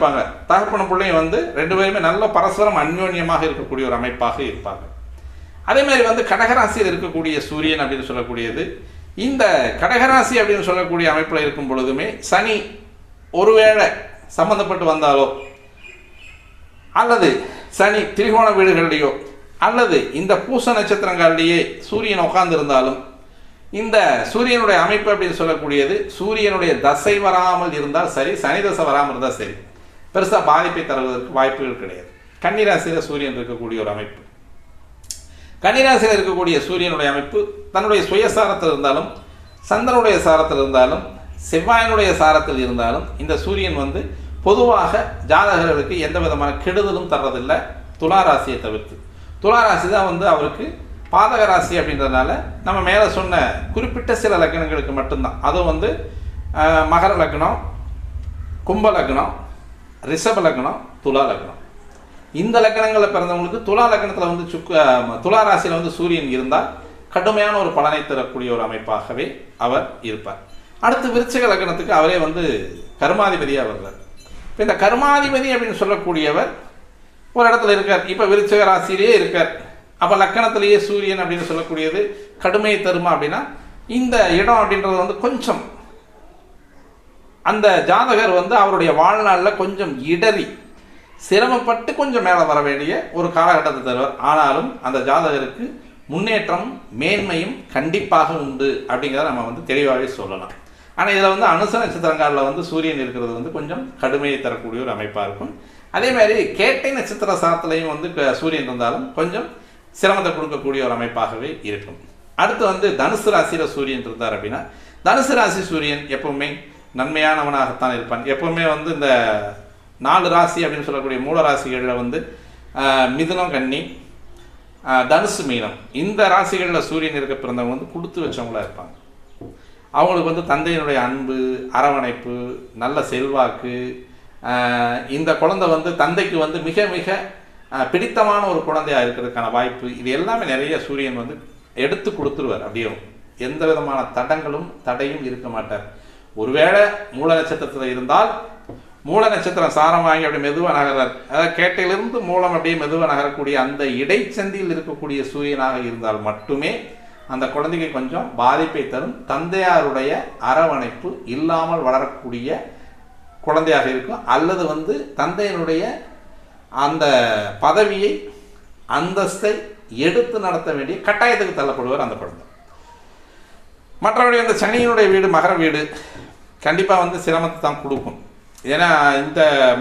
இருப்பாங்க. தகப்பன பிள்ளையும் வந்து 2 பேருமே நல்ல பரஸ்பரம் அந்யோன்யமாக இருக்கக்கூடிய ஒரு அமைப்பாக இருப்பாங்க. அதே மாதிரி வந்து கடகராசியில் இருக்கக்கூடிய சூரியன் அப்படின்னு சொல்லக்கூடியது, இந்த கடகராசி அப்படின்னு சொல்லக்கூடிய அமைப்பில் இருக்கும் பொழுதுமே சனி ஒருவேளை சம்பந்தப்பட்டு வந்தாலோ, அல்லது சனி திரிகோண வீடுகளிலேயோ, அல்லது இந்த பூச நட்சத்திரங்களிலேயே சூரியன் உட்கார்ந்து இருந்தாலும், இந்த சூரியனுடைய அமைப்பு அப்படின்னு சொல்லக்கூடியது சூரியனுடைய தசை வராமல் இருந்தால் சரி, சனி தசை வராமல் இருந்தால் சரி, பெருசாக பாதிப்பை தருவதற்கு வாய்ப்புகள் கிடையாது. கன்னிராசியில் சூரியன் இருக்கக்கூடிய ஒரு அமைப்பு, கன்னிராசியில் இருக்கக்கூடிய சூரியனுடைய அமைப்பு தன்னுடைய சுயசாரத்தில் இருந்தாலும், சந்திரனுடைய சாரத்தில் இருந்தாலும், செவ்வாயினுடைய சாரத்தில் இருந்தாலும், இந்த சூரியன் வந்து பொதுவாக ஜாதகர்களுக்கு எந்த விதமான கெடுதலும் தர்றதில்லை, துளாராசியை தவிர்த்து. துளாராசி தான் வந்து அவருக்கு பாதக ராசி அப்படின்றதுனால நம்ம மேலே சொன்ன குறிப்பிட்ட சில லக்னங்களுக்கு மட்டும்தான். அதுவும் வந்து மகர லக்னம், கும்ப லக்னம், ரிஷப லக்னம், துலா லக்னம். இந்த லக்னங்களில் பிறந்தவங்களுக்கு துலா லக்னத்தில் வந்து துலா ராசியில் வந்து சூரியன் இருந்தால் கடுமையான ஒரு பலனை தரக்கூடிய ஒரு அமைப்பாகவே அவர் இருப்பார். அடுத்து விருச்சிக லக்னத்துக்கு அவரே வந்து கர்மாதிபதியாக வருவார். இப்போ இந்த கர்மாதிபதி அப்படின்னு சொல்லக்கூடியவர் ஒரு இடத்துல இருக்கார். இப்போ விருச்சிக ராசியிலேயே இருக்கார். அப்போ லக்கணத்திலேயே சூரியன் அப்படின்னு சொல்லக்கூடியது கடுமையை தருமா அப்படின்னா, இந்த இடம் அப்படின்றது வந்து கொஞ்சம் அந்த ஜாதகர் வந்து அவருடைய வாழ்நாளில் கொஞ்சம் இடறி சிரமப்பட்டு கொஞ்சம் மேலே வர வேண்டிய ஒரு காலகட்டத்தை தருவார். ஆனாலும் அந்த ஜாதகருக்கு முன்னேற்றம் மேன்மையும் கண்டிப்பாக உண்டு அப்படிங்கிறத நம்ம வந்து தெளிவாகவே சொல்லலாம். ஆனால் இதில் வந்து அனுச நட்சத்திரங்காலில் வந்து சூரியன் இருக்கிறது வந்து கொஞ்சம் கடுமையை தரக்கூடிய ஒரு அமைப்பாக இருக்கும். அதே மாதிரி கேட்டை நட்சத்திர சாரத்திலையும் வந்து சூரியன் இருந்தாலும் கொஞ்சம் சிரமத்தை கொடுக்கக்கூடிய ஒரு அமைப்பாகவே இருக்கும். அடுத்து வந்து தனுசு ராசியில் சூரியன் இருந்தார் அப்படின்னா, தனுசு ராசி சூரியன் எப்பவுமே நன்மையானவனாகத்தான் இருப்பான். எப்பவுமே வந்து இந்த 4 ராசி அப்படின்னு சொல்லக்கூடிய மூல ராசிகளில் வந்து மிதுனம், கன்னி, தனுசு, மீனம், இந்த ராசிகளில் சூரியன் இருக்க பிறந்தவங்க வந்து கொடுத்து வச்சவங்களா இருப்பாங்க. அவங்களுக்கு வந்து தந்தையினுடைய அன்பு, அரவணைப்பு, நல்ல செல்வாக்கு, இந்த குழந்தை வந்து தந்தைக்கு வந்து மிக மிக பிடித்தமான ஒரு குழந்தையாக இருக்கிறதுக்கான வாய்ப்பு, இது எல்லாமே நிறைய சூரியன் வந்து எடுத்து கொடுத்துருவார். அப்படியே எந்த விதமான தடையும் இருக்க மாட்டார். ஒருவேளை மூல நட்சத்திரத்தில் இருந்தால் மூல நட்சத்திரம் சாரம் வாங்கி அப்படி மெதுவாக நகரார், அதாவது கேட்டையிலிருந்து மூலம் அப்படியே மெதுவாக நகரக்கூடிய அந்த இடைச்சந்தியில் இருக்கக்கூடிய சூரியனாக இருந்தால் மட்டுமே அந்த குழந்தைக்கு கொஞ்சம் பாதிப்பை தரும். தந்தையாருடைய அரவணைப்பு இல்லாமல் வளரக்கூடிய குழந்தையாக இருக்கும். அல்லது வந்து தந்தையினுடைய அந்த பதவியை, அந்தஸ்தை எடுத்து நடத்த வேண்டிய கட்டாயத்துக்கு தள்ளப்படுவார் அந்த குழந்தை. மற்றபடி அந்த சனியினுடைய வீடு மகர வீடு கண்டிப்பாக வந்து சிரமத்தை தான் கொடுக்கும். ஏன்னா இந்த